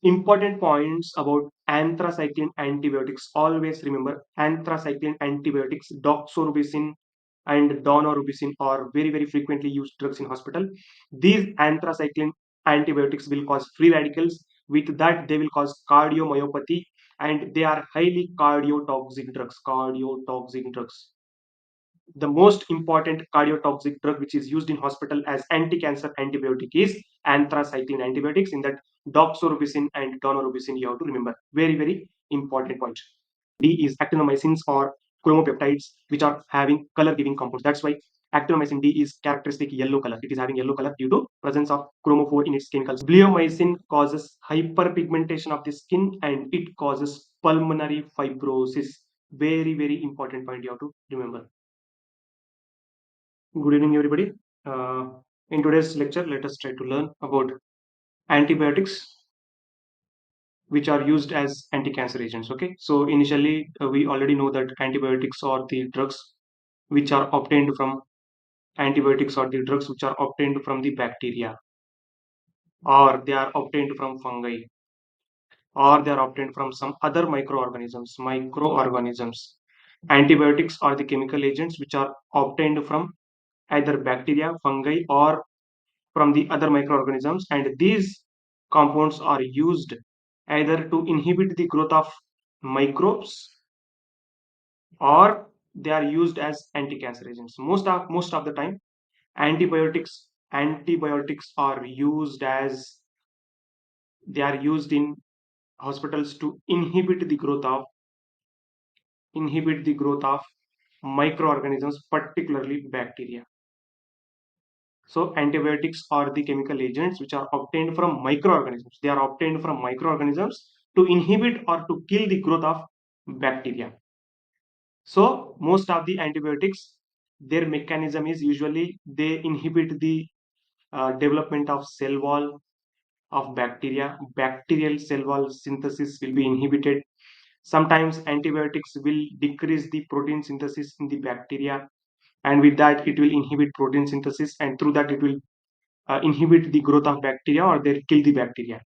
Important points about anthracycline antibiotics. Always remember anthracycline antibiotics, doxorubicin and daunorubicin are very frequently used drugs in hospital. These anthracycline antibiotics will cause free radicals. With that, they will cause cardiomyopathy, and they are highly cardiotoxic drugs. Cardiotoxic drugs. The most important cardiotoxic drug which is used in hospital as anti-cancer antibiotic is anthracycline antibiotics. In that, doxorubicin and daunorubicin you have to remember. Very important point. D is actinomycins or chromopeptides which are having color giving compounds. That's why actinomycin D is characteristic yellow color. It is having yellow color due to presence of chromophore in its chemicals. Bleomycin causes hyperpigmentation of the skin and it causes pulmonary fibrosis. Very important point you have to remember. Good evening, everybody. In today's lecture, let us try to learn about antibiotics which are used as anti-cancer agents. Okay, so initially we already know that antibiotics are the drugs which are obtained from the bacteria, or they are obtained from fungi, or they are obtained from some other microorganisms. Antibiotics are the chemical agents which are obtained from either bacteria, fungi, or from the other microorganisms, and these compounds are used either to inhibit the growth of microbes or they are used as anti-cancer agents. Most of the time, antibiotics are used as they are used in hospitals to inhibit the growth of microorganisms, particularly bacteria. So antibiotics are the chemical agents which are obtained from microorganisms. They are obtained from microorganisms to inhibit or to kill the growth of bacteria. So most of the antibiotics, their mechanism is usually they inhibit the development of cell wall of bacteria. Bacterial cell wall synthesis will be inhibited. Sometimes antibiotics will decrease the protein synthesis in the bacteria, and with that it will inhibit protein synthesis, and through that it will inhibit the growth of bacteria or they kill the bacteria.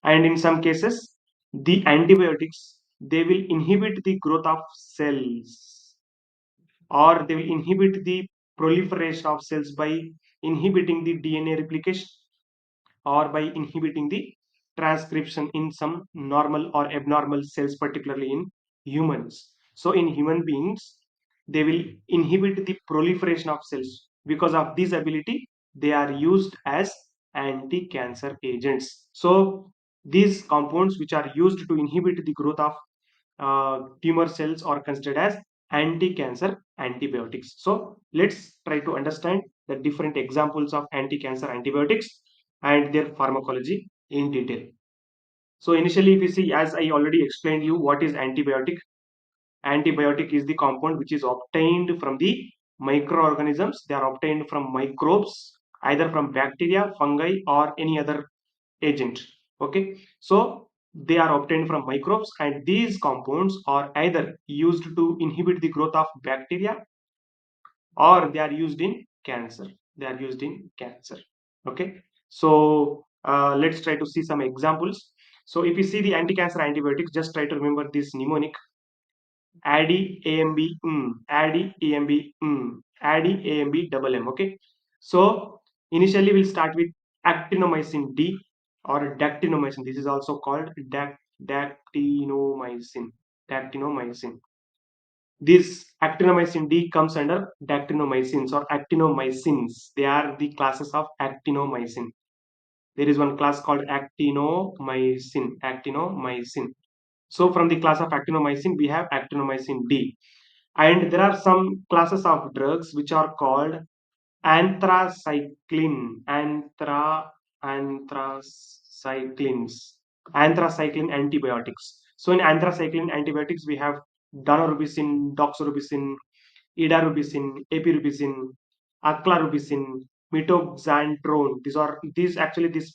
And in some cases, the antibiotics they will inhibit the growth of cells, or they will inhibit the proliferation of cells by inhibiting the DNA replication, or by inhibiting the transcription in some normal or abnormal cells, particularly in humans. So in human beings, they will inhibit the proliferation of cells. Because of this ability, they are used as anti-cancer agents. So these compounds which are used to inhibit the growth of tumor cells are considered as anti-cancer antibiotics. So let's try to understand the different examples of anti-cancer antibiotics and their pharmacology in detail. So initially, if you see, as I already explained you, what is antibiotic? Antibiotic is the compound which is obtained from the microorganisms. They are obtained from microbes, either from bacteria, fungi, or any other agent. Okay, so they are obtained from microbes, and these compounds are either used to inhibit the growth of bacteria or they are used in cancer. Okay, so let's try to see some examples. So if you see the anti-cancer antibiotics, just try to remember this mnemonic: ADDIE AMB ADDIE AMB ADDIE AMB MM. Okay, so initially we'll start with actinomycin D or dactinomycin. This is also called dactinomycin. This actinomycin D comes under dactinomycins or actinomycins. They are the classes of actinomycin. There is one class called actinomycin. So from the class of actinomycin, we have actinomycin D. And there are some classes of drugs which are called anthracycline antibiotics. So in anthracycline antibiotics, we have Donorubicin, Doxorubicin, Epirubicin, Epirubicin, Aclarubicin, Mitoxantrone. This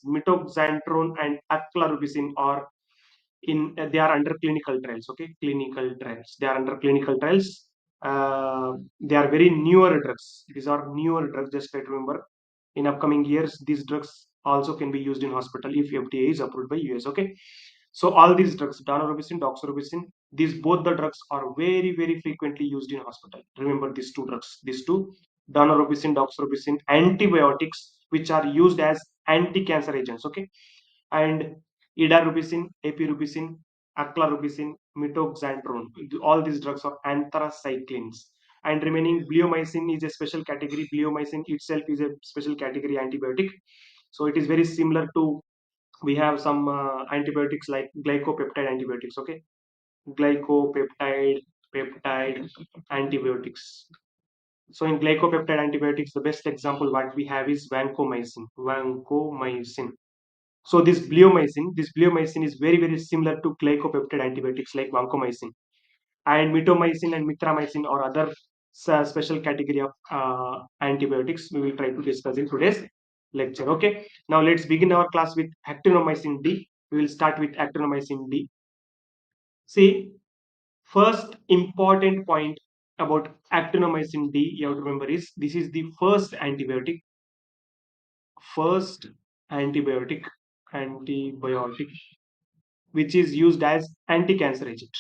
Mitoxantrone and Aclarubicin are they are under clinical trials. Okay, clinical trials. They are under clinical trials. They are very newer drugs. These are newer drugs. Just try to remember. In upcoming years, these drugs also can be used in hospital if FDA is approved by US. Okay. So all these drugs, Daunorubicin, Doxorubicin, these both the drugs are very frequently used in hospital. Remember these two drugs, these two, Daunorubicin, Doxorubicin, antibiotics which are used as anti-cancer agents. Okay, and Idarubicin, Epirubicin, Aclarubicin, Mitoxantrone. All these drugs are anthracyclines. And remaining Bleomycin is a special category. Bleomycin itself is a special category antibiotic. So it is very similar to, we have some antibiotics like glycopeptide antibiotics. Okay, glycopeptide peptide antibiotics. So in glycopeptide antibiotics, the best example what we have is vancomycin. So this bleomycin is very similar to glycopeptide antibiotics like vancomycin. And mitomycin and mithramycin or other special category of antibiotics we will try to discuss in today's lecture. Okay, now let's begin our class with actinomycin D. We will start with actinomycin D. See, first important point about actinomycin D you have to remember is this is the first antibiotic which is used as anti-cancer agent.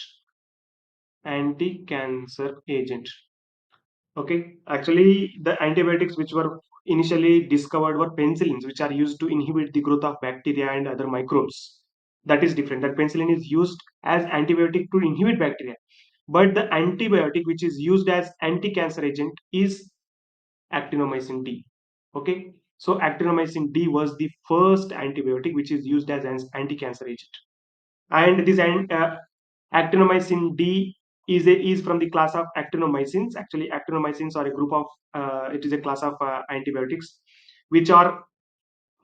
Okay, actually the antibiotics which were initially discovered were penicillins, which are used to inhibit the growth of bacteria and other microbes. That is different. That penicillin is used as antibiotic to inhibit bacteria, but the antibiotic which is used as anti-cancer agent is actinomycin D. Okay, so actinomycin D was the first antibiotic which is used as an anti-cancer agent. And this actinomycin D is from the class of actinomycins. Actually, actinomycins are a group of it is a class of antibiotics which are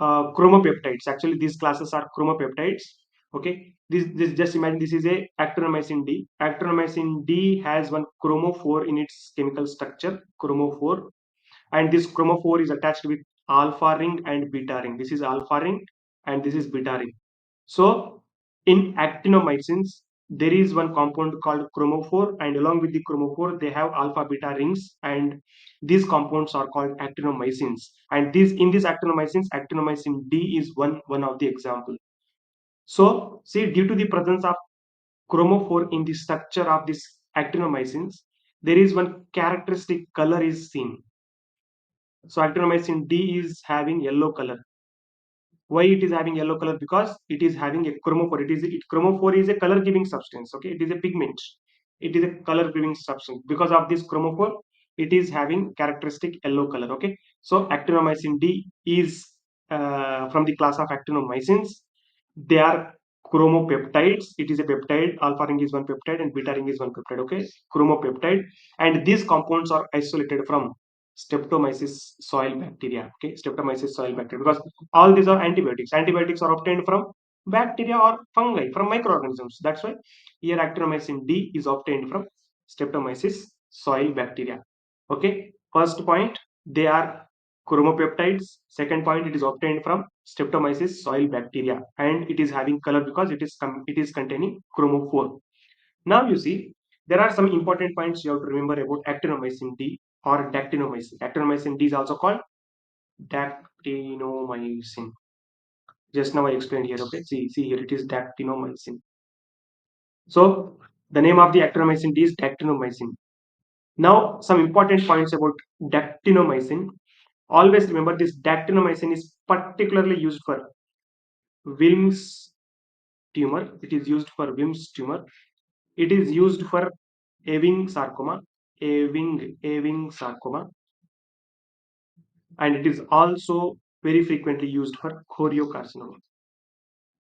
chromopeptides. Actually, these classes are chromopeptides. Okay, this just imagine this is a actinomycin D. Actinomycin D has one chromophore in its chemical structure, chromophore, and this chromophore is attached with alpha ring and beta ring. This is alpha ring and this is beta ring. So in actinomycins, there is one compound called chromophore, and along with the chromophore, they have alpha beta rings, and these compounds are called actinomycins. And this in these actinomycins, actinomycin D is one of the example. So see, due to the presence of chromophore in the structure of these actinomycins, there is one characteristic color is seen. So actinomycin D is having yellow color. Why it is having yellow color? Because it is having a chromophore. Chromophore is a color giving substance. Okay, it is a pigment, it is a color giving substance. Because of this chromophore, it is having characteristic yellow color. Okay, so actinomycin D is from the class of actinomycins. They are chromopeptides. It is a peptide. Alpha ring is one peptide and beta ring is one peptide. Okay, chromopeptide, and these compounds are isolated from Streptomyces soil bacteria. Okay, Streptomyces soil bacteria, because all these are antibiotics. Antibiotics are obtained from bacteria or fungi, from microorganisms. That's why here actinomycin D is obtained from Streptomyces soil bacteria. Okay, first point, they are chromopeptides. Second point, it is obtained from Streptomyces soil bacteria, and it is having color because it is containing chromophore. Now you see, there are some important points you have to remember about actinomycin D or dactinomycin. Actinomycin D is also called dactinomycin. Just now I explained here. Okay, see here, it is dactinomycin. So the name of the actinomycin D is dactinomycin. Now some important points about dactinomycin. Always remember, this dactinomycin is particularly used for Wilms tumor. It is used for Wilms tumor. It is used for Ewing sarcoma, Ewing sarcoma, and it is also very frequently used for choriocarcinoma.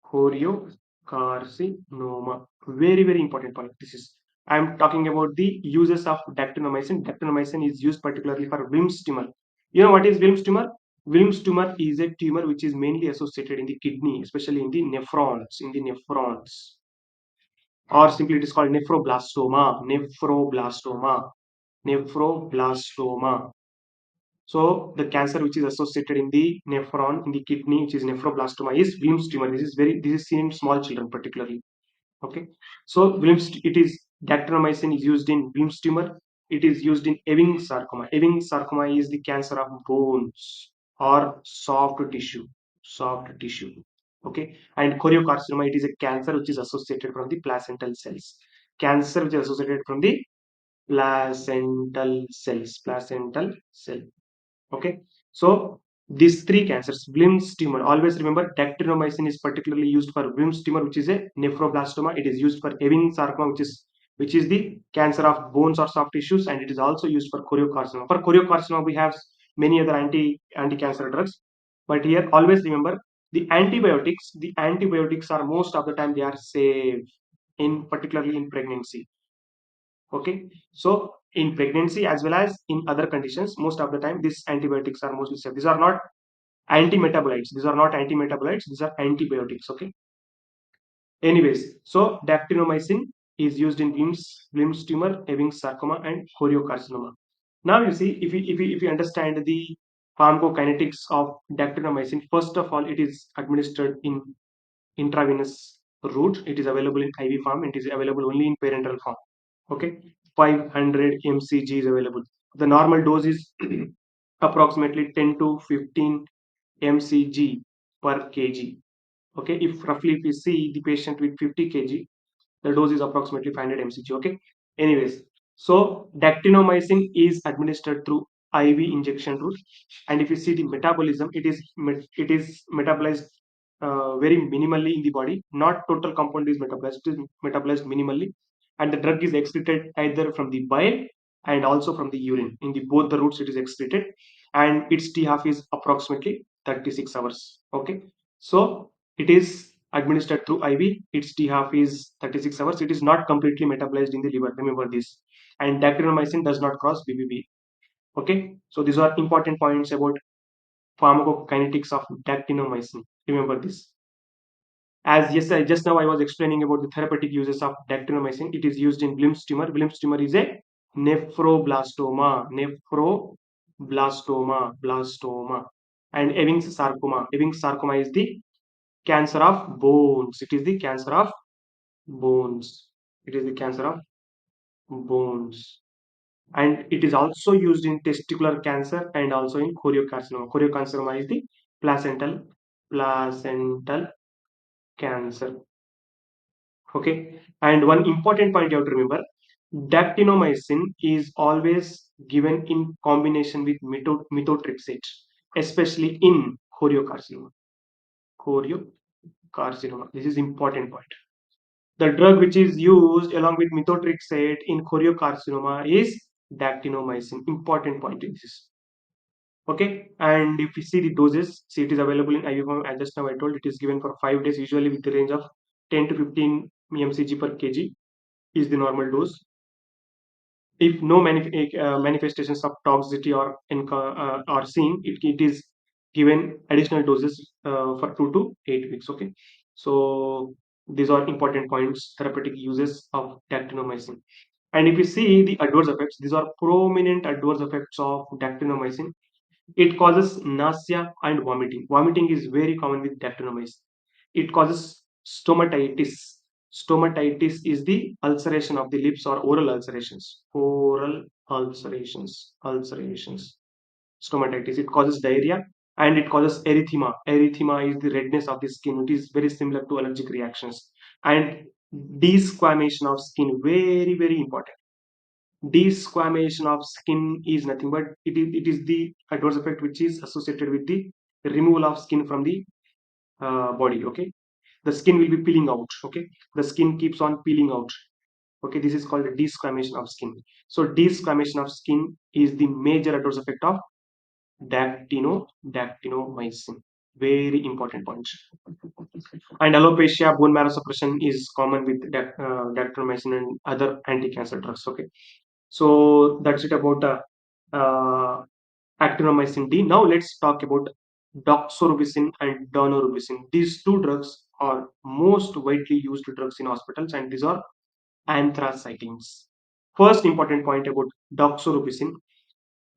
Choriocarcinoma, very important point. This is, I am talking about the uses of dactinomycin. Dactinomycin is used particularly for Wilms tumor. You know what is Wilms tumor? Wilms tumor is a tumor which is mainly associated in the kidney, especially in the nephrons. Or simply it is called nephroblastoma. So the cancer which is associated in the nephron, in the kidney, which is nephroblastoma, is Wilms tumor. This is seen in small children particularly. Okay, so it is dactinomycin is used in Wilms tumor. It is used in Ewing sarcoma. Ewing sarcoma is the cancer of bones or soft tissue. soft tissue. Okay, and choriocarcinoma, it is a cancer which is associated from the placental cells. Cancer which is associated from the placental cell. Okay, so these three cancers, Blim's tumor, always remember dactynomycin is particularly used for Blim's tumor, which is a nephroblastoma. It is used for Ewing sarcoma, which is the cancer of bones or soft tissues, and it is also used for choriocarcinoma. For choriocarcinoma, we have many other anti-cancer drugs, but here always remember the antibiotics. The antibiotics are most of the time they are safe, in particularly in pregnancy. Okay, so in pregnancy as well as in other conditions, most of the time these antibiotics are mostly safe. These are not anti-metabolites. These are not anti-metabolites. These are antibiotics. Okay. Anyways, so dactynomycin is used in Blim's tumor, Ewing sarcoma, and choriocarcinoma. Now you see, if you understand the pharmacokinetics of dactynomycin, first of all, it is administered in intravenous route. It is available in IV form. It is available only in parenteral form. Okay, 500 mcg is available. The normal dose is approximately 10 to 15 mcg per kg. Okay, if roughly if we see the patient with 50 kg, the dose is approximately 500 mcg. Okay, anyways, so dactynomycin is administered through IV injection route, and if you see the metabolism, it is metabolized very minimally in the body. Not total compound is metabolized, it is metabolized minimally, and the drug is excreted either from the bile and also from the urine. In the both the routes it is excreted, and its T half is approximately 36 hours. Okay, so it is administered through IV. Its T half is 36 hours. It is not completely metabolized in the liver. Remember this. And dactynomycin does not cross BBB. Okay, so these are important points about pharmacokinetics of dactynomycin. Remember this. As yes, just now I was explaining about the therapeutic uses of dactynomycin. It is used in Blim's tumor. Blim's tumor is a blastoma, and Ewing's sarcoma. Ewing's sarcoma is the cancer of bones. It is the cancer of bones. It is the cancer of bones. And it is also used in testicular cancer and also in choriocarcinoma. Choriocarcinoma is the placental cancer. Okay, and one important point you have to remember, dactynomycin is always given in combination with methotrexate, especially in choriocarcinoma. Choriocarcinoma. This is important point. The drug which is used along with methotrexate in choriocarcinoma is dactynomycin. Important point in this. Okay, and if you see the doses, see it is available in IV form. As just now I told, it is given for 5 days, usually with the range of 10 to 15 mcg per kg is the normal dose. If no manifestations of toxicity are seen, it is given additional doses for 2 to 8 weeks. Okay, so these are important points, therapeutic uses of dactynomycin. And if you see the adverse effects, these are prominent adverse effects of dactynomycin. It causes nausea and vomiting. Vomiting is very common with dactynomycin. It causes stomatitis. Stomatitis is the ulceration of the lips or oral ulcerations. Oral ulcerations. Stomatitis. It causes diarrhea and it causes erythema. Erythema is the redness of the skin. It is very similar to allergic reactions. And desquamation of skin. Very, very important. Desquamation of skin is nothing but it is the adverse effect which is associated with the removal of skin from the body. Okay, the skin will be peeling out. Okay, the skin keeps on peeling out. Okay, this is called desquamation of skin. So desquamation of skin is the major adverse effect of dactynomycin. Very important point. And alopecia, bone marrow suppression is common with dactynomycin and other anti-cancer drugs. Okay, so that's it about Actinomycin D. Now let's talk about Doxorubicin and Daunorubicin. These two drugs are most widely used drugs in hospitals, and these are anthracyclines. First important point about Doxorubicin.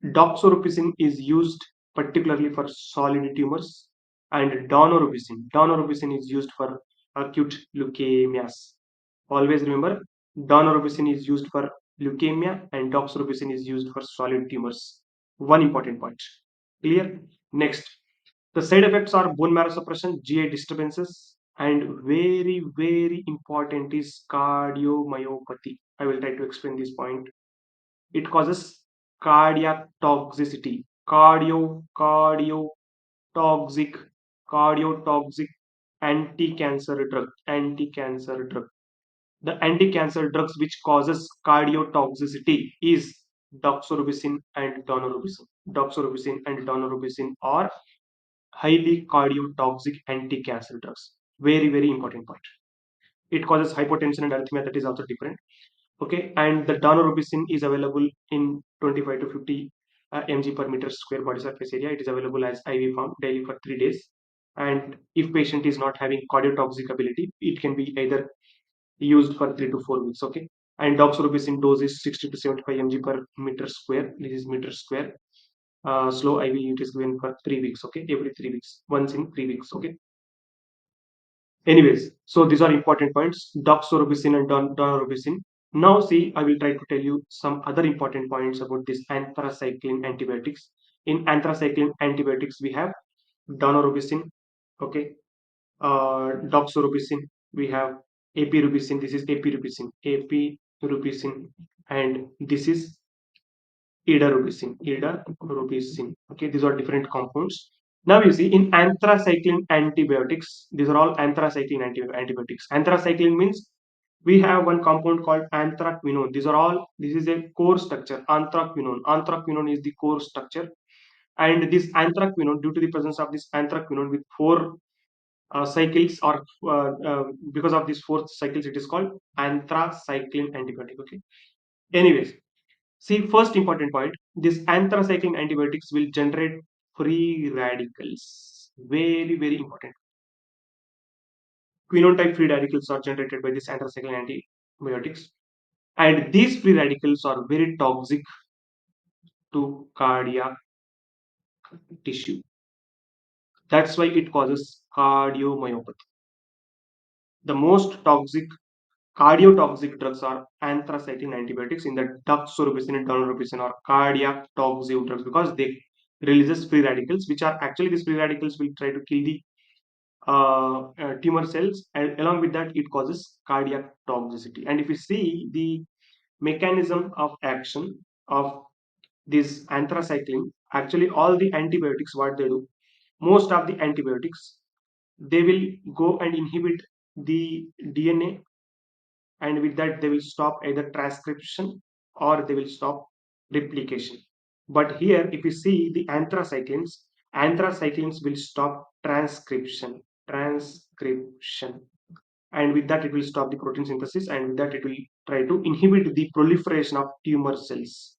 Doxorubicin is used particularly for solid tumors, and Daunorubicin is used for acute leukemias. Always remember, Daunorubicin is used for leukemia and Doxorubicin is used for solid tumors. One important point. Clear? Next, The side effects are bone marrow suppression, GI disturbances, and very, very important is cardiomyopathy. I will try to explain this point. It causes cardiac toxicity. Toxic, cardiotoxic anti-cancer drug. Anti-cancer drug. The anti-cancer drugs which causes cardiotoxicity is doxorubicin and daunorubicin. Doxorubicin and daunorubicin are highly cardiotoxic anti-cancer drugs. Very, very important point. It causes hypotension and arrhythmia, that is also different. Okay, and the daunorubicin is available in 25 to 50 mg per meter square body surface area. It is available as IV form daily for 3 days. And if patient is not having cardiotoxic ability, it can be either used for 3 to 4 weeks. Okay, and doxorubicin dose is 60 to 75 mg per meter square. This is meter square. Slow IV it is given for 3 weeks. Okay, every 3 weeks, once in 3 weeks. Okay. Anyways, so these are important points, doxorubicin and daunorubicin. Now see, I will try to tell you some other important points about this anthracycline antibiotics. In anthracycline antibiotics, we have daunorubicin, okay, doxorubicin, we have epirubicin, this is epirubicin, and this is Idarubicin. Okay, these are different compounds. Now you see in anthracycline antibiotics, these are all anthracycline antibiotics. Anthracycline means we have one compound called anthraquinone. This is a core structure, anthraquinone. Anthraquinone is the core structure. And this anthraquinone, due to the presence of this anthraquinone with four cycles, or because of these four cycles, it is called anthracycline antibiotic. Okay. Anyways, see, first important point, this anthracycline antibiotics will generate free radicals. Very, very important. Quinone type free radicals are generated by this anthracycline antibiotics. And these free radicals are very toxic to cardiac tissue. That's why it causes cardiomyopathy. The most toxic cardiotoxic drugs are anthracycline antibiotics. In the doxorubicin and daunorubicin are cardiac toxic drugs because they releases free radicals, which are actually these free radicals will try to kill the tumor cells, and along with that it causes cardiac toxicity. And if you see the mechanism of action of this anthracycline, actually all the antibiotics, what they do, most of the antibiotics, they will go and inhibit the DNA, and with that they will stop either transcription or they will stop replication. But here if you see the anthracyclines will stop transcription, and with that it will stop the protein synthesis, and with that it will try to inhibit the proliferation of tumor cells.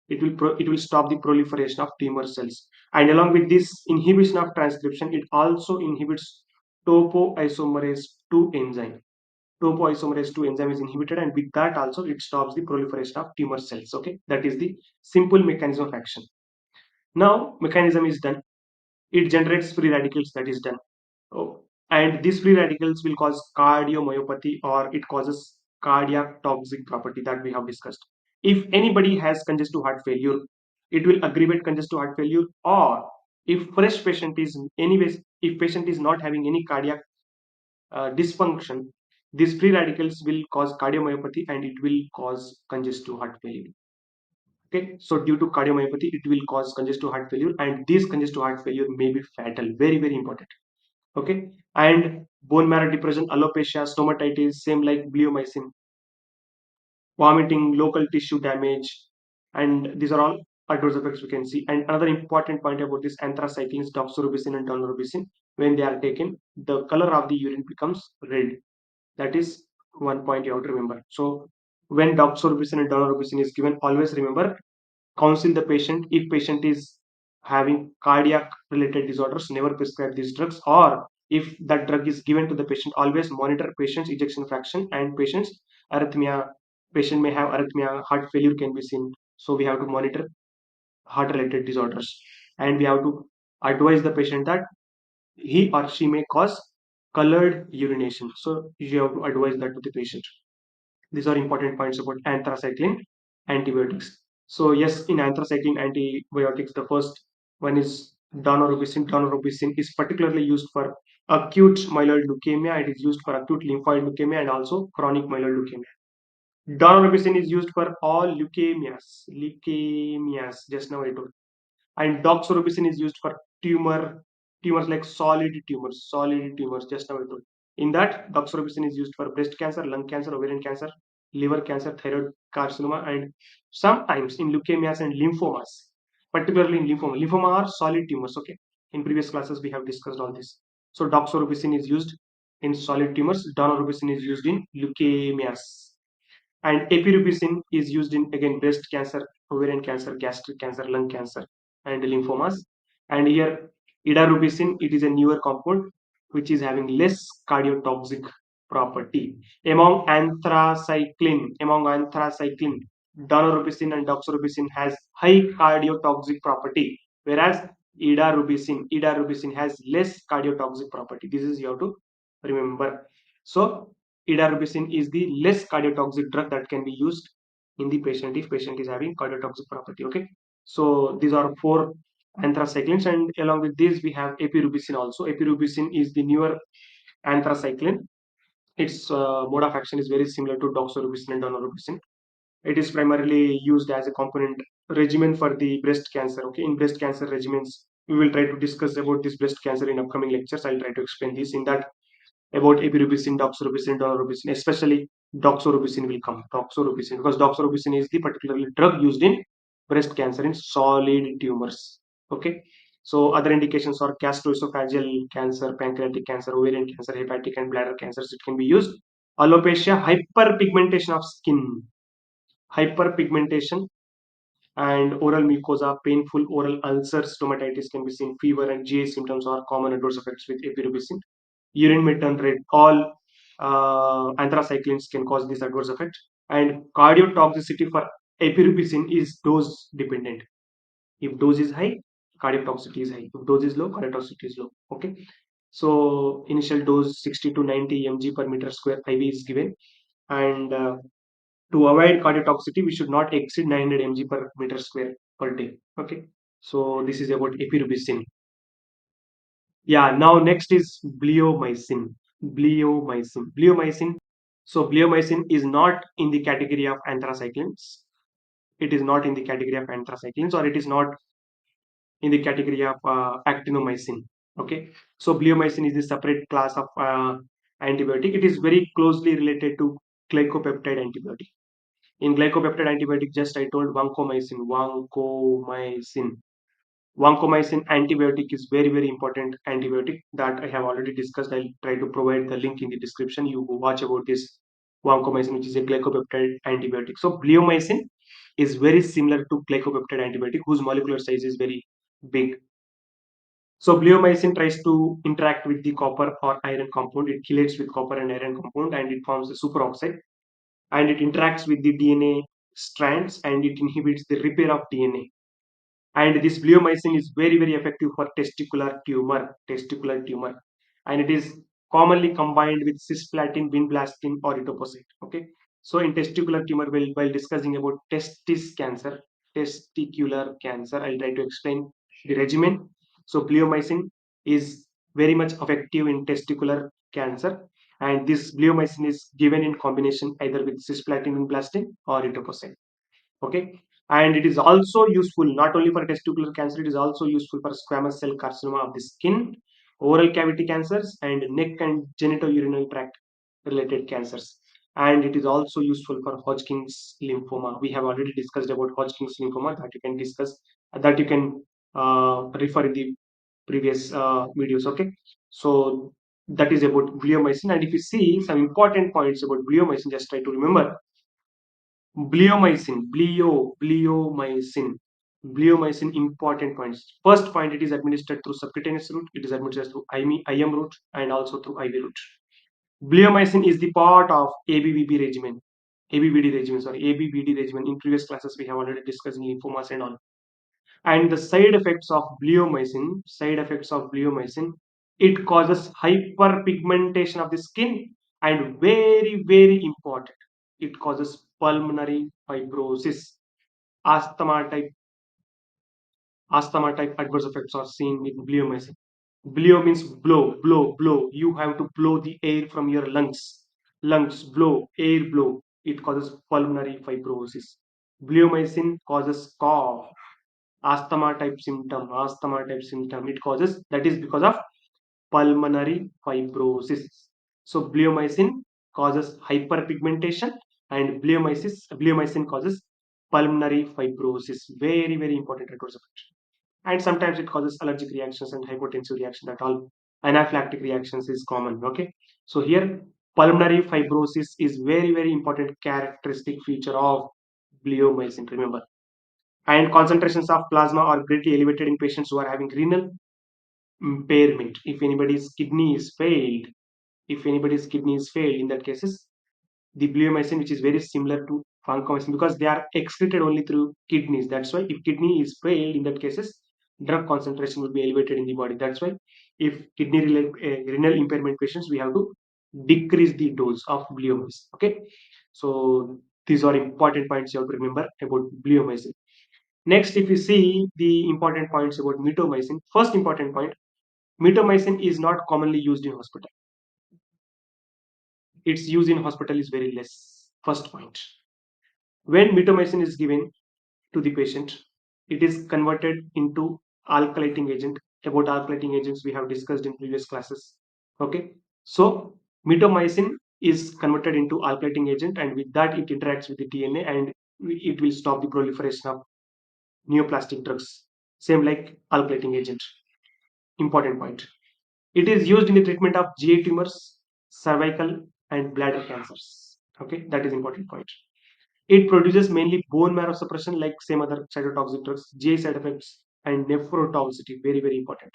It will stop the proliferation of tumor cells, and along with this inhibition of transcription, it also inhibits topoisomerase 2 enzyme. Topoisomerase 2 enzyme is inhibited, and with that also it stops the proliferation of tumor cells. Okay, that is the simple mechanism of action. Now mechanism is done, it generates free radicals, that is done. Oh, and these free radicals will cause cardiomyopathy, or it causes cardiac toxic property that we have discussed. If anybody has congestive heart failure, it will aggravate congestive heart failure, or if fresh patient is anyways, if patient is not having any cardiac dysfunction, these free radicals will cause cardiomyopathy and it will cause congestive heart failure. Okay, so due to cardiomyopathy, it will cause congestive heart failure, and this congestive heart failure may be fatal. Very, very important. Okay, and bone marrow depression, alopecia, stomatitis, same like bleomycin, vomiting, local tissue damage, and these are all adverse effects we can see. And another important point about this anthracyclines, doxorubicin and daunorubicin, when they are taken, the color of the urine becomes red. That is one point you have to remember. So when doxorubicin and daunorubicin is given, always remember, counsel the patient. If patient is having cardiac related disorders, never prescribe these drugs, or if that drug is given to the patient, always monitor patient's ejection fraction and patient's arrhythmia. Patient may have arrhythmia, heart failure can be seen, so we have to monitor heart related disorders, and we have to advise the patient that he or she may cause colored urination, so you have to advise that to the patient. These are important points about anthracycline antibiotics. So yes, in anthracycline antibiotics, the first one is Daunorubicin is particularly used for acute myeloid leukemia. It is used for acute lymphoid leukemia and also chronic myeloid leukemia. Daunorubicin is used for all leukemias. Just now I told. And doxorubicin is used for tumors like solid tumors. Just now I told. In that, doxorubicin is used for breast cancer, lung cancer, ovarian cancer, liver cancer, thyroid carcinoma, and sometimes in leukemias and lymphomas, particularly in lymphoma. Lymphoma are solid tumors. Okay, in previous classes we have discussed all this. So doxorubicin is used in solid tumors. Daunorubicin is used in leukemias. And epirubicin is used in again breast cancer, ovarian cancer, gastric cancer, lung cancer, and lymphomas. And here idarubicin, it is a newer compound which is having less cardiotoxic property. Among anthracycline, daunorubicin and doxorubicin has high cardiotoxic property, whereas idarubicin has less cardiotoxic property. This is you have to remember. So Epirubicin is the less cardiotoxic drug that can be used in the patient if patient is having cardiotoxic property. Okay, so these are four anthracyclines, and along with this we have epirubicin also. Epirubicin is the newer anthracycline. Its mode of action is very similar to doxorubicin and daunorubicin. It is primarily used as a component regimen for the breast cancer. Okay, in breast cancer regimens, we will try to discuss about this breast cancer in upcoming lectures. I'll try to explain this in that about epirubicin, doxorubicin, daunorubicin, especially doxorubicin will come. Doxorubicin, because doxorubicin is the particularly drug used in breast cancer in solid tumors. Okay, so other indications are gastroesophageal cancer, pancreatic cancer, ovarian cancer, hepatic and bladder cancers. It can be used. Alopecia, hyperpigmentation of skin, hyperpigmentation and oral mucosa, painful oral ulcers, stomatitis can be seen. Fever and GI symptoms are common adverse effects with epirubicin. Urine may turn red. All anthracyclines can cause this adverse effect. And cardiotoxicity for epirubicin is dose dependent. If dose is high, cardiotoxicity is high. If dose is low, cardiotoxicity is low. Okay. So initial dose 60 to 90 mg per meter square IV is given, and to avoid cardiotoxicity, we should not exceed 900 mg per meter square per day. Okay. So this is about epirubicin. Yeah, now next is bleomycin. Bleomycin. So bleomycin is not in the category of anthracyclines. It is not in the category of anthracyclines, or it is not in the category of actinomycin. Okay. So bleomycin is a separate class of antibiotic. It is very closely related to glycopeptide antibiotic. In glycopeptide antibiotic, just I told vancomycin. Vancomycin antibiotic is very, very important antibiotic that I have already discussed. I'll try to provide the link in the description. You watch about this vancomycin, which is a glycopeptide antibiotic. So bleomycin is very similar to glycopeptide antibiotic, whose molecular size is very big. So bleomycin tries to interact with the copper or iron compound. It chelates with copper and iron compound, and it forms a superoxide. And it interacts with the DNA strands, and it inhibits the repair of DNA. And this bleomycin is very, very effective for testicular tumor, and it is commonly combined with cisplatin, vinblastine, or etoposide. Okay, so in testicular tumor, while discussing about testicular cancer, I'll try to explain the regimen. So bleomycin is very much effective in testicular cancer, and this bleomycin is given in combination either with cisplatin, vinblastine, or etoposide. Okay, and it is also useful not only for testicular cancer, it is also useful for squamous cell carcinoma of the skin, oral cavity cancers, and neck and genitourinary tract related cancers. And it is also useful for Hodgkin's lymphoma. We have already discussed about Hodgkin's lymphoma, that you can discuss, that you can refer in the previous videos. Okay, so that is about bleomycin. And if you see some important points about bleomycin, just try to remember. Bleomycin, important points. First point, it is administered through subcutaneous route, it is administered through IM route, and also through IV route. Bleomycin is the part of ABVD regimen. In previous classes, we have already discussed lymphomas and all. And the side effects of bleomycin, it causes hyperpigmentation of the skin, and very, very important, it causes pulmonary fibrosis, asthma type Asthma type adverse effects are seen with bleomycin. Bleo means blow, blow, blow. You have to blow the air from your lungs. Lungs, blow, air blow. It causes pulmonary fibrosis. Bleomycin causes cough, asthma type symptom. It causes, that is because of pulmonary fibrosis. So bleomycin causes hyperpigmentation and bleomycin causes pulmonary fibrosis. Very, very important adverse effect. And sometimes it causes allergic reactions and hypotensive reaction. That all anaphylactic reactions is common. Okay. So here pulmonary fibrosis is very, very important characteristic feature of bleomycin. Remember. And concentrations of plasma are greatly elevated in patients who are having renal impairment. If anybody's kidney is failed, in that cases, the bleomycin, which is very similar to vancomycin, because they are excreted only through kidneys. That's why if kidney is failed, in that cases, drug concentration will be elevated in the body. That's why if renal impairment patients, we have to decrease the dose of bleomycin. Okay, so these are important points you have to remember about bleomycin. Next, if you see the important points about mitomycin, first important point, mitomycin is not commonly used in hospital. Its use in hospital is very less. First point. When mitomycin is given to the patient, it is converted into alkylating agent. About alkylating agents, we have discussed in previous classes. Okay. So mitomycin is converted into alkylating agent, and with that it interacts with the DNA and it will stop the proliferation of neoplastic drugs. Same like alkylating agent. Important point. It is used in the treatment of GI tumors, cervical and bladder cancers. Okay, that is important point. It produces mainly bone marrow suppression like same other cytotoxic drugs, GI side effects and nephrotoxicity. Very, very important.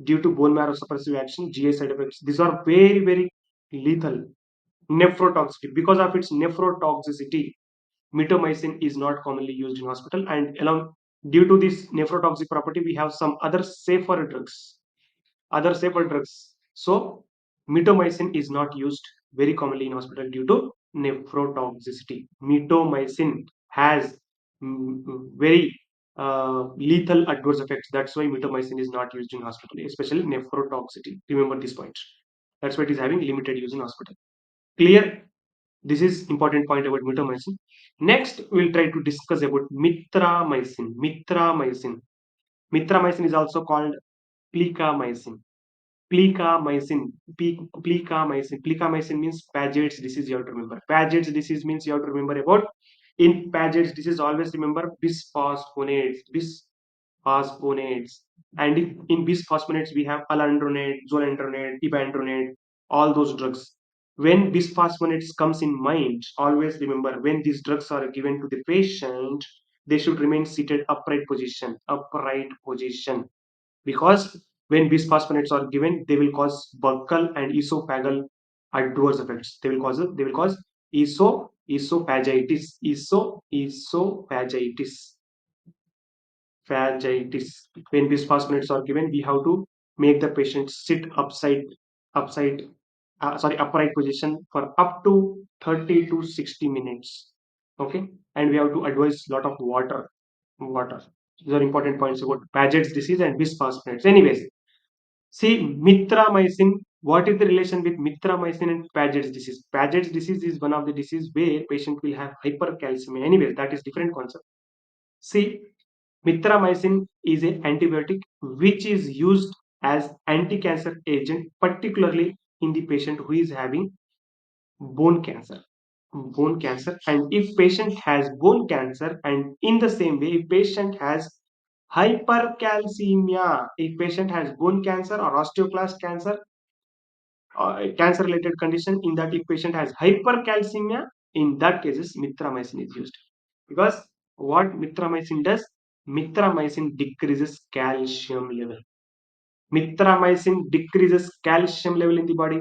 Due to bone marrow suppressive action, GI side effects. These are very, very lethal. Nephrotoxicity. Because of its nephrotoxicity, mitomycin is not commonly used in hospital. And along due to this nephrotoxic property, we have some other safer drugs. So mitomycin is not used very commonly in hospital due to nephrotoxicity. Mitomycin has very lethal adverse effects. That's why mitomycin is not used in hospital, especially nephrotoxicity. Remember this point. That's why it is having limited use in hospital. Clear? This is important point about mitomycin. Next, we'll try to discuss about mithramycin. Mithramycin is also called plicamycin. Plicamycin means Paget's disease. You have to remember. Paget's disease means you have to remember about. In Paget's disease, always remember bisphosphonates. And in bisphosphonates, we have alendronate, zoledronate, ibandronate, all those drugs. When bisphosphonates comes in mind, always remember when these drugs are given to the patient, they should remain seated upright position. Because when bisphosphonates are given, they will cause buccal and esophageal adverse effects. They will cause esophagitis. Phagitis. When bisphosphonates are given, we have to make the patient sit upside upright position for up to 30 to 60 minutes. Okay, and we have to advise lot of water. These are important points about Paget's disease and bisphosphonates. Anyways, see mithramycin. What is the relation with mithramycin and Paget's disease? Paget's disease is one of the disease where patient will have hypercalcemia. Anyways, that is different concept. See, mithramycin is an antibiotic which is used as anti-cancer agent, particularly in the patient who is having bone cancer. And if patient has bone cancer, and in the same way, if patient has hypercalcemia, if patient has bone cancer or osteoclast cancer, cancer related condition, in that if patient has hypercalcemia, in that cases mithramycin is used. Because what mithramycin does, mithramycin decreases calcium level. Mithramycin decreases calcium level in the body.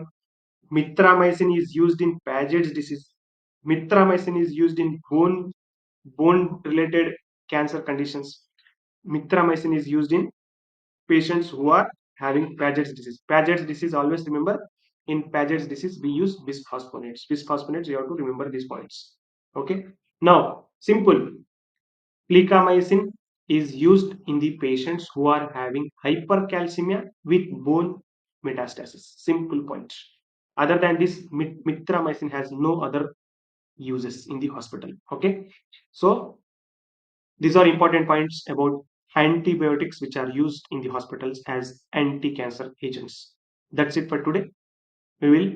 Mithramycin is used in Paget's disease. Mithramycin is used in bone related cancer conditions. Mithramycin is used in patients who are having Paget's disease. Paget's disease, always remember, in Paget's disease we use bisphosphonates. Bisphosphonates, you have to remember these points. Okay. Now, simple. Plicamycin is used in the patients who are having hypercalcemia with bone metastasis. Simple point. Other than this, Mithramycin has no other uses in the hospital. Okay, so these are important points about antibiotics which are used in the hospitals as anti-cancer agents. That's it for today. We will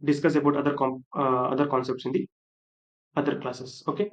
discuss about other concepts in the other classes. Okay.